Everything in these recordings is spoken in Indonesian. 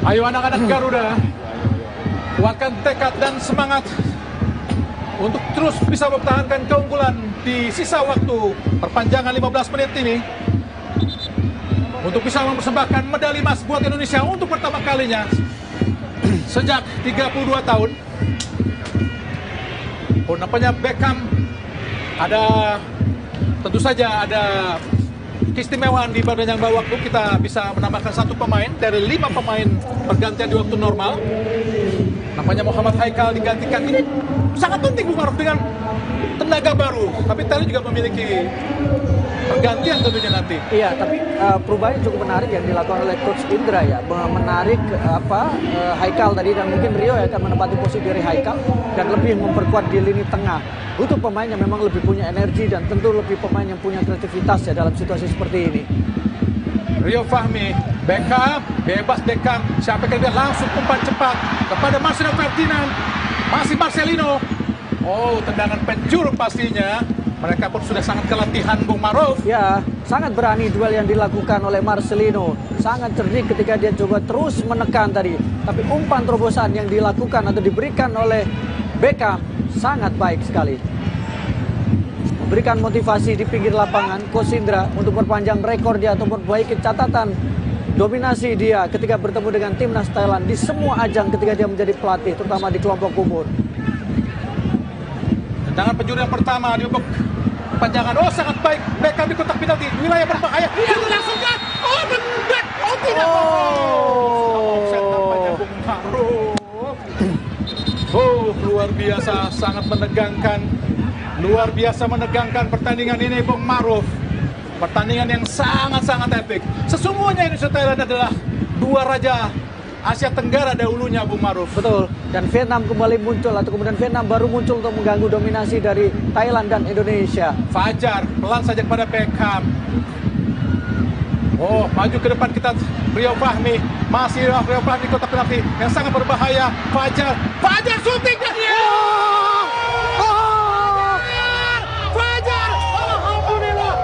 Ayo anak-anak Garuda, kuatkan tekad dan semangat untuk terus bisa mempertahankan keunggulan di sisa waktu perpanjangan 15 menit ini, untuk bisa mempersembahkan medali emas buat Indonesia untuk pertama kalinya sejak 32 tahun. Nampaknya Beckham tentu saja ada keistimewaan di perpanjangan waktu. Kita bisa menambahkan satu pemain dari 5 pemain pergantian di waktu normal. Nampaknya Muhammad Haikal digantikan. Ini sangat penting Bung Maruf dengan tenaga baru. Tapi Thailand juga memiliki pergantian tentunya nanti. Iya, tapi perubahan cukup menarik yang dilakukan oleh Coach Indra ya, menarik Haikal tadi, dan mungkin Rio akan menempati posisi dari Haikal dan lebih memperkuat di lini tengah. Butuh pemain yang memang lebih punya energi dan tentu lebih pemain yang punya kreativitas ya dalam situasi seperti ini. Rio Fahmi, Beckham, bebas Beckham, siapa yang langsung umpan cepat kepada Marcelo Ferdinand, masih Marcelino. Oh, tendangan penjuru pastinya. Mereka pun sudah sangat keletihan Bung Maruf. Ya, sangat berani duel yang dilakukan oleh Marcelino. Sangat cerdik ketika dia coba terus menekan tadi. Tapi umpan terobosan yang dilakukan atau diberikan oleh Beckham sangat baik sekali. Memberikan motivasi di pinggir lapangan Coach Indra untuk perpanjang rekor dia atau memperbaiki catatan dominasi dia ketika bertemu dengan timnas Thailand di semua ajang ketika dia menjadi pelatih, terutama di kelompok umur. Tendangan penjuru yang pertama di perpanjangan. Oh, sangat baik. Beckham di kotak penalti, wilayah berbahaya. Itu langsung kan. Oh, benar. Oh, tidak. Bung Maruf. Oh, luar biasa, sangat menegangkan. Luar biasa menegangkan pertandingan ini Bung Maruf. Pertandingan yang sangat-sangat epik. Sesungguhnya Indonesia Thailand adalah dua raja Asia Tenggara dahulunya Bung Maruf. Betul. Dan Vietnam kembali muncul, atau kemudian Vietnam baru muncul untuk mengganggu dominasi dari Thailand dan Indonesia. Fajar pelan saja kepada Beckham. Oh, maju ke depan kita Rio Fahmi. Masih Rio Fahmi kotak penalti yang sangat berbahaya. Fajar syuting dan Fajar. Alhamdulillah.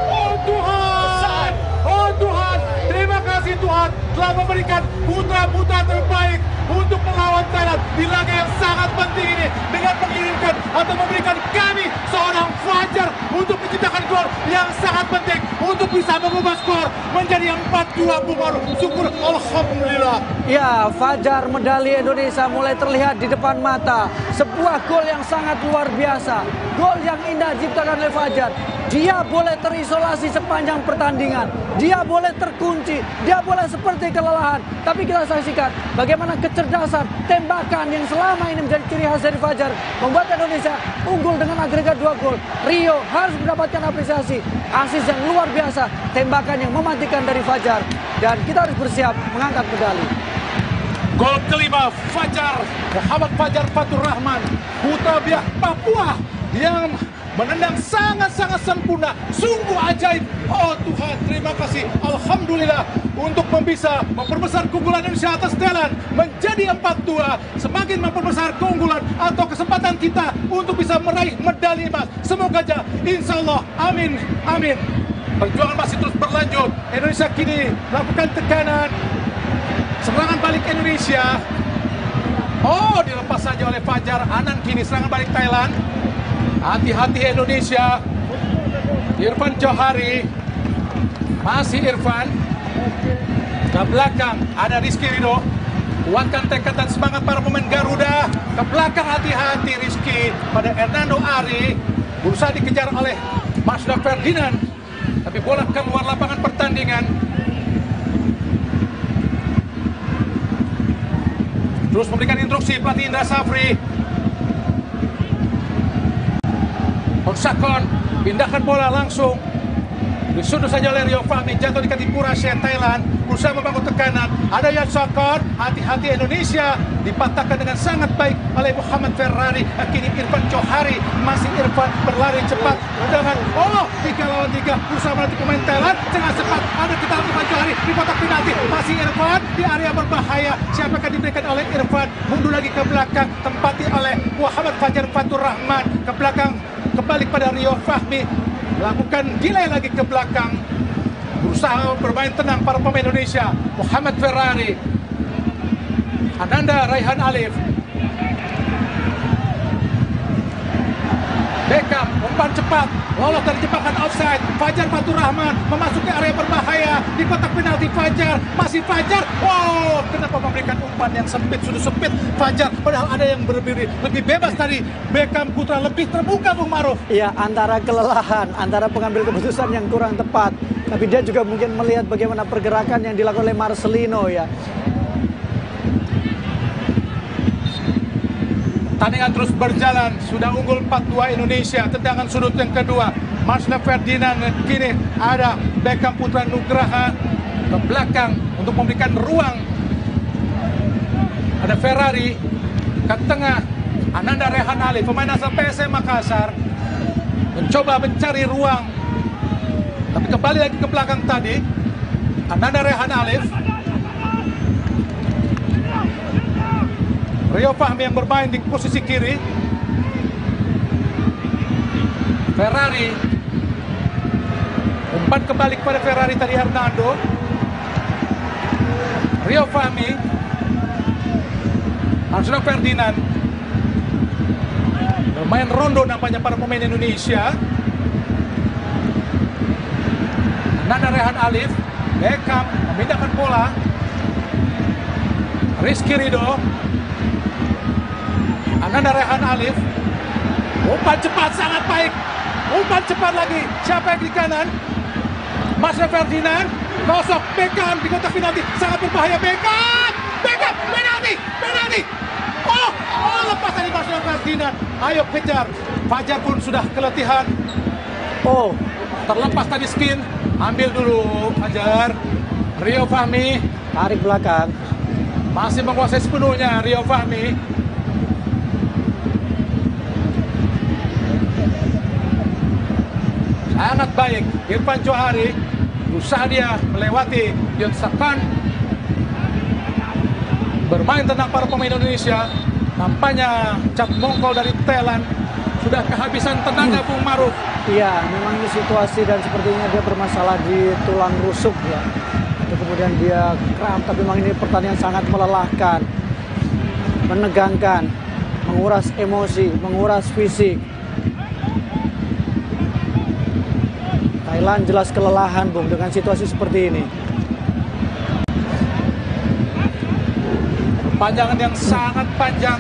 Oh Tuhan. Terima kasih Tuhan telah memberikan putra-putra terbaik untuk melawan Thailand di laga yang sangat penting ini, dengan mengirimkan atau memberikan kami seorang Fajar untuk menciptakan gol yang sangat penting untuk bisa mengubah skor menjadi 4-2 Bung Maruf. Syukur alhamdulillah. Ya, Fajar, medali Indonesia mulai terlihat di depan mata. Sebuah gol yang sangat luar biasa. Gol yang indah diciptakan oleh Fajar. Dia boleh terisolasi sepanjang pertandingan. Dia boleh terkunci. Dia boleh seperti kelelahan. Tapi kita saksikan bagaimana kecerdasan tembakan yang selama ini menjadi ciri khas dari Fajar membuat Indonesia unggul dengan agregat 2 gol. Rio harus mendapatkan apresiasi. Asis yang luar biasa. Tembakan yang mematikan dari Fajar. Dan kita harus bersiap mengangkat medali. Gol kelima Fajar, Muhammad Fajar Fatur Rahman, putra Biak Papua yang menendang sangat-sangat sempurna, sungguh ajaib. Oh Tuhan, terima kasih, alhamdulillah, untuk bisa memperbesar keunggulan Indonesia atas Thailand menjadi 4-2, semakin memperbesar keunggulan atau kesempatan kita untuk bisa meraih medali emas. Semoga aja, insya Allah, amin, amin. Perjuangan masih terus berlanjut. Indonesia kini melakukan tekanan. Serangan balik Indonesia. Oh, dilepas saja oleh Fajar. Anan kini serangan balik Thailand. Hati-hati Indonesia. Irfan Johari. Masih Irfan. Ke belakang ada Rizky Ridho. Kuatkan tekad dan semangat para pemain Garuda. Ke belakang hati-hati Rizky pada Hernando Ari. Berusaha dikejar oleh Marcelo Ferdinand. Tapi bola keluar lapangan pertandingan. Terus memberikan instruksi pelatih Indra Safri. Oksakon pindahkan bola langsung. Disundul saja oleh Rio Fahmi, jatuh di kaki Purasya Thailand. Berusaha membangun tekanan. Ada Yatsakon, hati-hati Indonesia. Dipatahkan dengan sangat baik oleh Muhammad Ferrari. Kini Irfan Johari, masih Irfan berlari cepat dengan 3 lawan 3. Berusaha melatih pemain Thailand. Jangan cepat, ada kita Irfan Johari di kotak penalti. Masih Irfan di area berbahaya. Siapa akan diberikan oleh Irfan? Mundur lagi ke belakang, tempati oleh Muhammad Fajar Fatur Rahman. Ke belakang, kembali pada Rio Fahmi. Melakukan delay lagi ke belakang. Berusaha bermain tenang para pemain Indonesia. Muhammad Ferrari. Ananda Raihan Alif. Beckham, umpan cepat, lolos dari jebakan offside. Fajar Fatur Rahman memasuki area berbahaya di kotak penalti. Fajar, masih Fajar. Wow, kenapa memberikan umpan yang sempit, sudah sempit Fajar. Padahal ada yang lebih bebas tadi. Beckham Putra lebih terbuka, Bung Maruf. Ya, antara kelelahan, antara pengambil keputusan yang kurang tepat. Tapi dia juga mungkin melihat bagaimana pergerakan yang dilakukan oleh Marcelino ya. Pertandingan terus berjalan, sudah unggul 4-2 Indonesia. Tendangan sudut yang kedua, Marcelo Ferdinand. Kini ada Beckham Putra Nugraha ke belakang untuk memberikan ruang. Ada Ferrari ke tengah, Ananda Raihan Alif, pemain asal PSM Makassar, mencoba mencari ruang, tapi kembali lagi ke belakang tadi. Ananda Raihan Alif, Rio Fahmi yang bermain di posisi kiri. Ferrari, umpan kembali kepada Ferrari tadi Hernando. Rio Fahmi, Marcelo Ferdinand. Bermain rondo nampaknya para pemain Indonesia. Ananda Raihan Alif, Beckham memindahkan bola. Rizky Ridho, Ananda Raihan Alif, umpan cepat sangat baik, umpan cepat lagi. Siapa yang di kanan? Marcelo Ferdinand, gosok Beckham di kotak penalti, sangat berbahaya. Beckham, penalti. Oh, lepas dari Marcelo Ferdinand. Ayo kejar. Fajar pun sudah keletihan. Oh, terlepas tadi Skin. Ambil dulu Fajar. Rio Fahmi Tarik belakang. masih menguasai sepenuhnya Rio Fahmi. Sangat baik Irfan Johari, berusaha dia melewati Yon Sakan. Bermain tenang para pemain Indonesia. Nampaknya Cap Mongkol dari Thailand sudah kehabisan tenaga, Bung Maruf. Iya, memang ini situasi dan sepertinya dia bermasalah di tulang rusuk ya. Itu kemudian dia kram, tapi memang ini pertandingan sangat melelahkan, menegangkan, menguras emosi, menguras fisik. Thailand jelas kelelahan, Bung, dengan situasi seperti ini. Panjangan yang sangat panjang.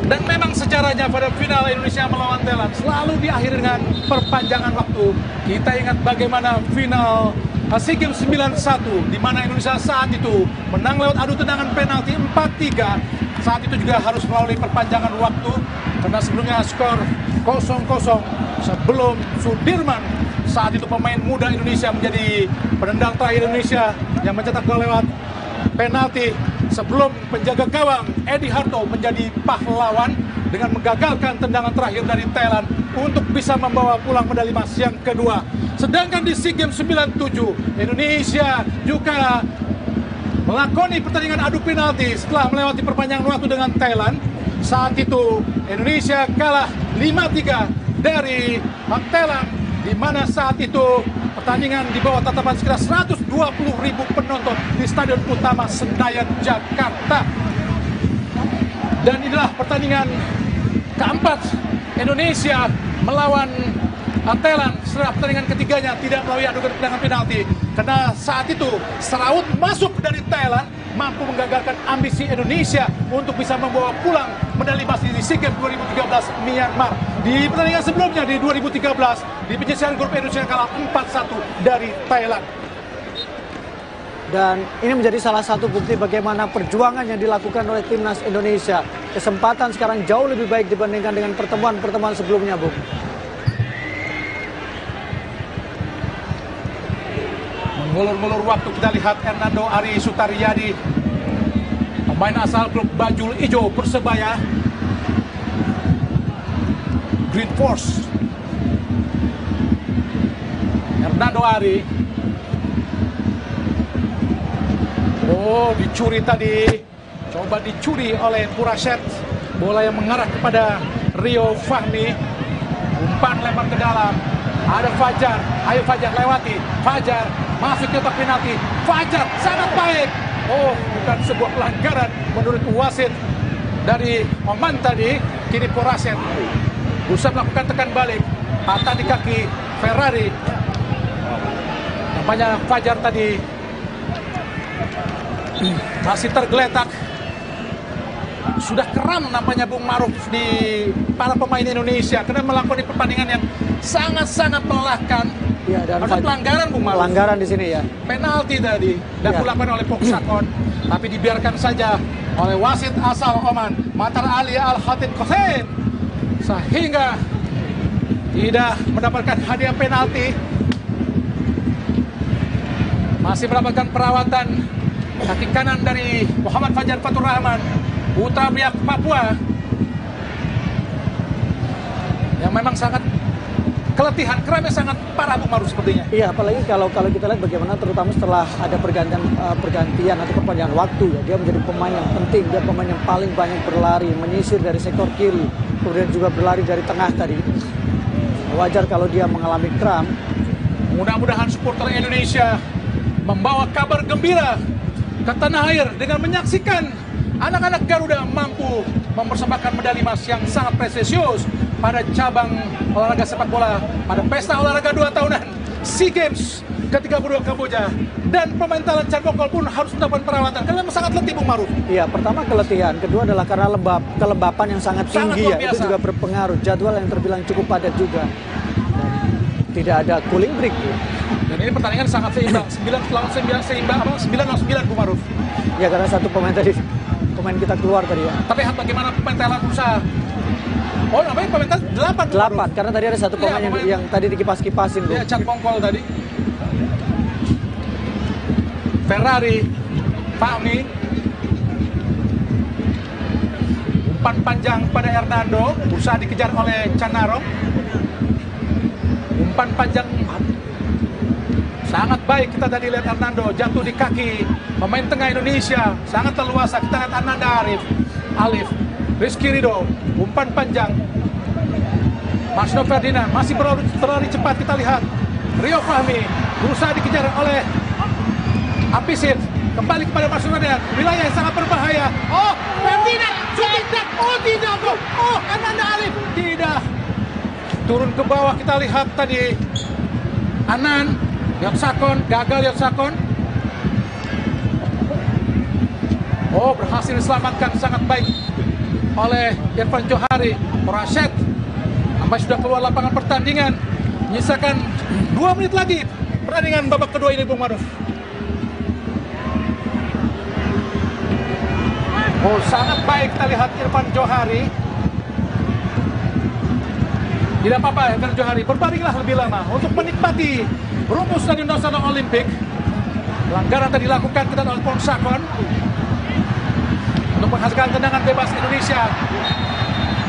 Dan memang sejarahnya pada final Indonesia melawan Thailand selalu diakhiri dengan perpanjangan waktu. Kita ingat bagaimana final SEA Games 91 di mana Indonesia saat itu menang lewat adu tendangan penalti 4-3. Saat itu juga harus melalui perpanjangan waktu karena sebelumnya skor 0-0 sebelum Sudirman, saat itu pemain muda Indonesia, menjadi penendang terakhir Indonesia yang mencetak gol lewat penalti sebelum penjaga gawang Edi Harto menjadi pahlawan dengan menggagalkan tendangan terakhir dari Thailand untuk bisa membawa pulang medali emas yang kedua. Sedangkan di SEA Games 97 Indonesia juga melakoni pertandingan adu penalti setelah melewati perpanjangan waktu dengan Thailand. Saat itu Indonesia kalah 5-3 dari Thailand, di mana saat itu pertandingan di bawah tatapan sekitar 120.000 penonton di Stadion Utama Senayan, Jakarta. Dan inilah pertandingan keempat Indonesia melawan Thailand setelah pertandingan ketiganya tidak melalui adu tendangan penalti. Karena saat itu Seraut masuk dari Thailand mampu menggagalkan ambisi Indonesia untuk bisa membawa pulang medali emas di SEA Games 2013 Myanmar. Di pertandingan sebelumnya di 2013 di penyisihan grup Indonesia kalah 4-1 dari Thailand. Dan ini menjadi salah satu bukti bagaimana perjuangan yang dilakukan oleh timnas Indonesia. Kesempatan sekarang jauh lebih baik dibandingkan dengan pertemuan-pertemuan sebelumnya, Bung. Mengulur-ngulur waktu kita lihat Hernando Ari Sutariyadi, pemain asal klub Bajul Ijo Persebaya Green Force. Hernando Ari, oh dicuri tadi, coba dicuri oleh Puraset. Bola yang mengarah kepada Rio Fahmi, umpan lempar ke dalam. Ada Fajar, ayo Fajar lewati, Fajar masuk ke kotak penalti, Fajar sangat baik. Oh, bukan sebuah pelanggaran menurut wasit dari Oman tadi. Kini Puraset berusaha melakukan tekan balik, patah di kaki Ferrari. Nampaknya Fajar tadi masih tergeletak. Sudah kram nampaknya Bung Maruf di para pemain Indonesia karena melakukan pertandingan yang sangat-sangat melelahkan. Ya, dan ada pelanggaran Bung Maruf. Pelanggaran di sini ya. Penalti tadi dan dilakukan oleh Poksakon, tapi dibiarkan saja oleh wasit asal Oman, Matar Ali Al-Khatib Kosen, sehingga tidak mendapatkan hadiah penalti. Masih mendapatkan perawatan kaki kanan dari Muhammad Fajar Fatur Rahman, putra Biak Papua, yang memang sangat keletihan, kramnya sangat parah Bung Maruf sepertinya. Iya, apalagi kalau kita lihat bagaimana terutama setelah ada pergantian atau perpanjangan waktu ya, dia menjadi pemain yang penting, dia pemain yang paling banyak berlari, menyisir dari sektor kiri, kemudian juga berlari dari tengah tadi. Wajar kalau dia mengalami kram. Mudah-mudahan supporter Indonesia membawa kabar gembira ke tanah air dengan menyaksikan anak-anak Garuda mampu mempersembahkan medali emas yang sangat prestisius pada cabang olahraga sepak bola pada pesta olahraga 2 tahunan SEA Games ke-32 Kamboja. Dan pemain Thailand Chan Bokol pun harus mendapatkan perawatan karena memang sangat letih Bung Maruf. Iya, pertama keletihan, kedua adalah karena kelembapan yang sangat tinggi ya, itu juga berpengaruh. Jadwal yang terbilang cukup padat juga. Tidak ada cooling break. Dan ini pertandingan sangat seimbang, 9 lawan 9 seimbang, 9 lawan 9 Bung Maruf. Ya, karena satu pemain kita keluar tadi ya. Tapi bagaimana pemain Thailand berusaha? Oh, namanya pemain Thailand 8, karena tadi ada satu pemain yang tadi dikipas-kipasin. Ya, Chan Bokol tadi. Ferrari, Fahmi, umpan panjang pada Hernando, berusaha dikejar oleh Canaro. Umpan panjang sangat baik, kita tadi lihat Hernando jatuh di kaki pemain tengah Indonesia, sangat leluasa. Kita lihat Ananda Alif, Rizky Ridho, umpan panjang. Marsno Ferdinand masih berlari cepat, kita lihat Rio Fahmi berusaha dikejar oleh Apisit, kembali kepada Marsno Ferdinand, wilayah yang sangat berbahaya. Oh, Ferdinand, tidak, oh tidak, oh Ananda Alif, tidak. Turun ke bawah, kita lihat tadi Anan Yotsakon, gagal Yotsakon. Oh, berhasil diselamatkan sangat baik oleh Irfan Johari. Puraset sampai sudah keluar lapangan pertandingan. Menyisakan 2 menit lagi pertandingan babak kedua ini Bung Maruf. Oh, sangat baik kita lihat Irfan Johari. Tidak apa-apa Irfan Johari, berbaringlah lebih lama untuk menikmati rumput Stadion Nasional Olimpik. Pelanggaran tadi dilakukan kita oleh Pongsakon untuk menghasilkan tendangan bebas Indonesia.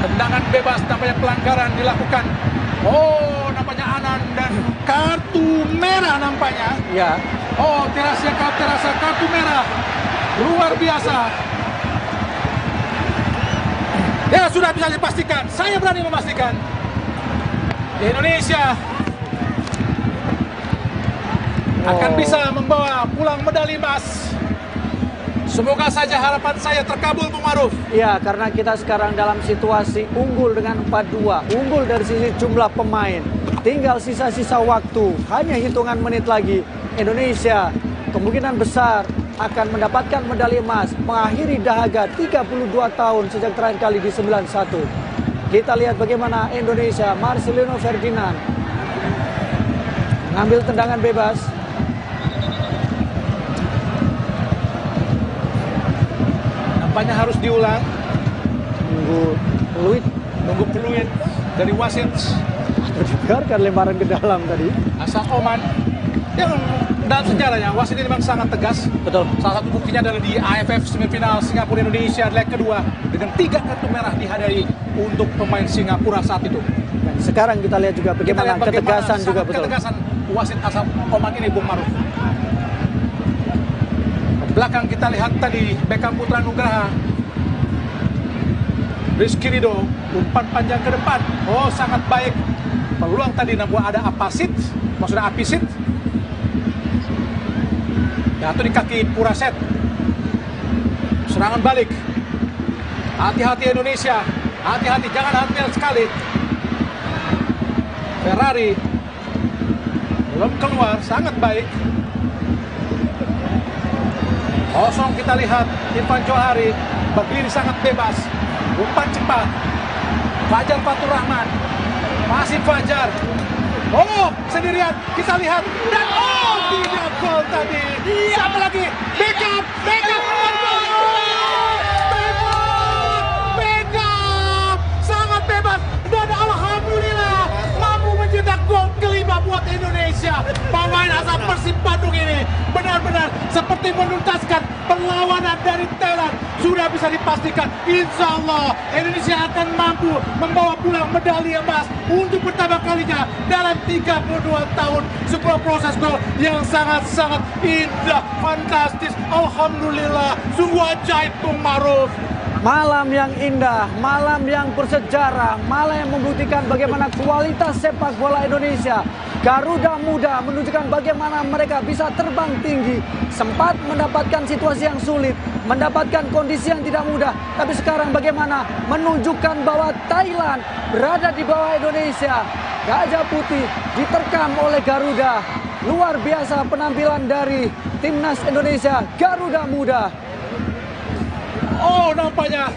Tendangan bebas, nampaknya pelanggaran dilakukan. Oh, nampaknya Anan dan kartu merah nampaknya. Ya. Oh, terasa kartu merah. Luar biasa. Ya, sudah bisa dipastikan. Saya berani memastikan. Indonesia akan bisa membawa pulang medali emas. Semoga saja harapan saya terkabul Bung Maruf. Ya, karena kita sekarang dalam situasi unggul dengan 4-2, unggul dari sisi jumlah pemain. Tinggal sisa-sisa waktu, hanya hitungan menit lagi. Indonesia kemungkinan besar akan mendapatkan medali emas, mengakhiri dahaga 32 tahun sejak terakhir kali di 91. Kita lihat bagaimana Indonesia, Marcelino Ferdinand mengambil tendangan bebas. Nampaknya harus diulang. Nunggu peluit dari wasit. Atau dibiarkan lemparan ke dalam tadi. Asal Oman. Yang dalam sejarahnya wasit ini memang sangat tegas. Betul. Salah satu buktinya adalah di AFF semifinal Singapura Indonesia leg kedua dengan 3 kartu merah dihadiri untuk pemain Singapura saat itu. Dan sekarang kita lihat juga bagaimana ketegasan juga betul. Ketegasan wasit asal Oman ini Bung Maruf. Belakang kita lihat tadi Beckham Putra Nugraha, Rizky Ridho, umpan panjang ke depan. Oh, sangat baik. Peluang tadi namun ada Apisit. Jatuh di kaki Puraset. Serangan balik. Hati-hati Indonesia. Hati-hati, jangan hamil sekali. Ferrari belum keluar, sangat baik. Kosong kita lihat Irfan Johari berdiri sangat bebas. Umpan cepat. Fajar Fatur Rahman. Masih Fajar. Oh, sendirian kita lihat. Dan oh, tidak gol tadi. Siapa lagi? Beckham. Beckham. Sangat bebas. Dan alhamdulillah mampu mencetak gol kelima buat Indonesia. Pemain asal Persib Bandung ini benar-benar seperti menuntaskan perlawanan dari Thailand. Sudah bisa dipastikan, insya Allah Indonesia akan mampu membawa pulang medali emas untuk pertama kalinya dalam 32 tahun. Sebuah proses gol yang sangat-sangat indah, fantastis. Alhamdulillah, sungguh ajaib Bung Maruf. Malam yang indah, malam yang bersejarah, malam yang membuktikan bagaimana kualitas sepak bola Indonesia. Garuda Muda menunjukkan bagaimana mereka bisa terbang tinggi. Sempat mendapatkan situasi yang sulit, mendapatkan kondisi yang tidak mudah. Tapi sekarang bagaimana menunjukkan bahwa Thailand berada di bawah Indonesia. Gajah Putih diterkam oleh Garuda. Luar biasa penampilan dari timnas Indonesia, Garuda Muda. Oh, nampaknya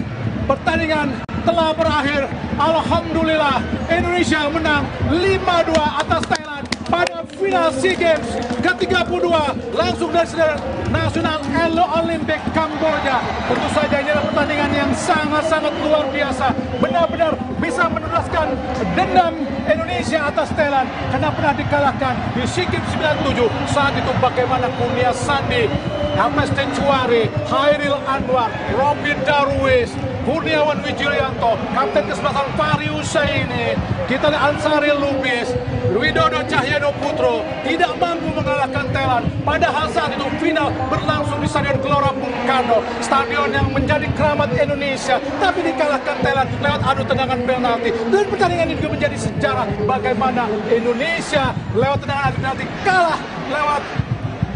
pertandingan telah berakhir. Alhamdulillah, Indonesia menang 5-2 atas Thailand pada final SEA Games ke-32 langsung dari Stadion Nasional Olympic Kamboja. Tentu saja ini adalah pertandingan yang sangat-sangat luar biasa. Benar-benar bisa menuntaskan dendam Indonesia atas Thailand karena pernah dikalahkan di SEA Games 97. Saat itu bagaimana Kurnia Sandi, Hames Tencuari, Hairil Anwar, Robin Darwis, Kurniawan Wijulianto, Kapten Kesebelasan Fahri Husaini, kita lihat Ansari Lubis, Widodo Cahyono Putro tidak mampu mengalahkan Thailand. Padahal saat itu final berlangsung di Stadion Gelora Bung Karno, stadion yang menjadi keramat Indonesia, tapi dikalahkan Thailand lewat adu tendangan penalti. Dan pertandingan ini juga menjadi sejarah bagaimana Indonesia lewat tendangan adu penalti kalah lewat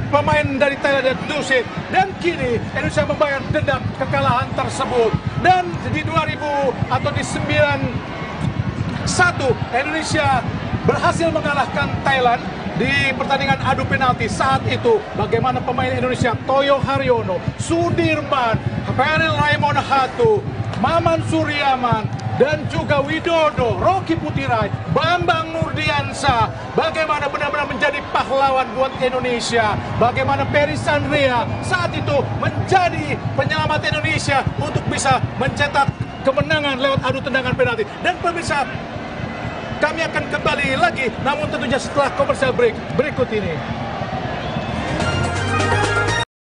pemain dari Thailand dan Dusit. Dan kini Indonesia membayar dendam kekalahan tersebut. Dan di 2000 atau di 91 Indonesia berhasil mengalahkan Thailand di pertandingan adu penalti. Saat itu bagaimana pemain Indonesia Toyo Haryono, Sudirman, Peril Raymond Hatu, Maman Suryaman, dan juga Widodo, Rocky Putirai, Bambang Nurdiansa, bagaimana benar-benar menjadi pahlawan buat Indonesia. Bagaimana Peris Andrea saat itu menjadi penyelamat Indonesia untuk bisa mencetak kemenangan lewat adu tendangan penalti. Dan pemirsa, kami akan kembali lagi, namun tentunya setelah komersial break berikut ini.